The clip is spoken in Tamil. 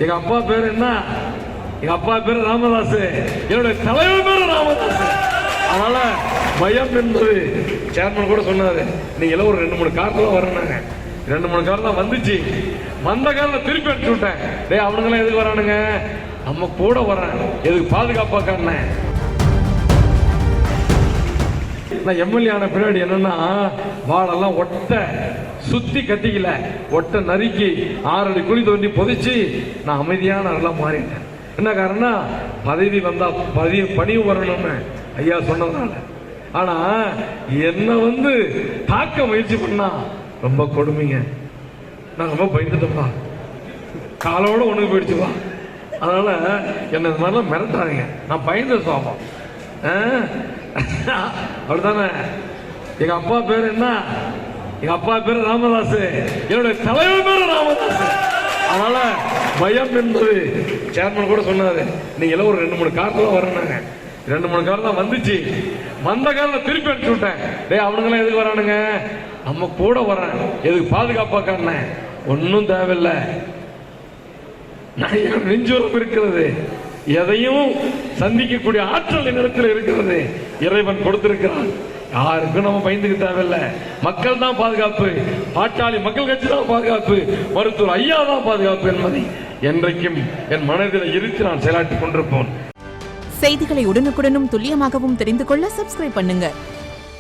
எங்க அப்பா பேர் என்ன? எங்க அப்பா பேர் ராமதாஸ், என்னுடைய தலைவர் பேர் ராமதாஸ். அதனால பயம் என்பது சேர்மன் கூட சொன்னாரு, நீங்க எல்லாம் ஒரு 2-3 கார்ல வரணுங்க. 2-3 கார் தான் வந்துச்சு. வந்த காரில் திருப்பி அடிச்சு விட்டேன். டேய் அவனுங்கெல்லாம் எதுக்கு வரானுங்க? நம்ம கூட வரேன், எதுக்கு பாதுகாப்பாக்கான. நான் எம்எல்ஏ ஆன பின்னாடி என்னன்னா, வாழெல்லாம் ஒட்ட சுத்தி கட்டிக்கல, ஒட்ட நறுக்கி 6 அடி குழி தோண்டி புதைச்சு நான் அமைதியான நல்லா மாறிட்டேன். என்ன காரணம்? பதவி வந்தா பணிவு வரணும்னு ஐயா சொன்னதுனால. ஆனா என்ன தாக்க முயற்சி பண்ணா ரொம்ப கொடுமைங்க. நான் ரொம்ப பயந்துட்டேன்ப்பா, காலோட ஒண்ணுக்கு போயிடுச்சுப்பா. அதனால என்ன இந்த மாதிரிலாம் மிரட்டாங்க. நான் பயந்த சுவாபம். அப்படித்தானே? எங்க அப்பா பேர் என்ன? எங்க அப்பா பேர் ராமதாஸ், என்னுடைய தலைவர் பேர் ராமதாஸ். அதனால பயம் என்பது சேர்மன் கூட சொன்னாரு, நீங்க எல்லாம் ஒரு 2-3 கார்ல வரணுங்க. 2-3 கார் தான் வந்துச்சு. வந்த காரில் திருப்பி அடிச்சு விட்டேன். டேய் அவனுங்கெல்லாம் எதுக்கு வரானுங்க? நம்ம கூட வரேன், எதுக்கு பாதுகாப்பாக்கான. ஒன்னும் தேவையில்லை. நெஞ்சுரம் இருக்கிறது, எதையும் சந்திக்கக்கூடிய ஆற்றல் என்னிடத்தில் இருக்கிறது. இறைவன் கொடுத்திருக்கிறான். யாருக்கும் நம்ம பயந்துக்க தேவையில்லை. மக்கள் தான் பாதுகாப்பு, பாட்டாளி மக்கள் கட்சி தான் பாதுகாப்பு, மருத்துவர் ஐயா தான் பாதுகாப்பு என்பதை என்றைக்கும் என் மனதில் இருத்தி நான் செயலாற்றிக் கொண்டிருப்போம். செய்திகளை உடனுக்குடனும் துல்லியமாகவும் தெரிந்து கொள்ள சப்ஸ்கிரைப் பண்ணுங்க.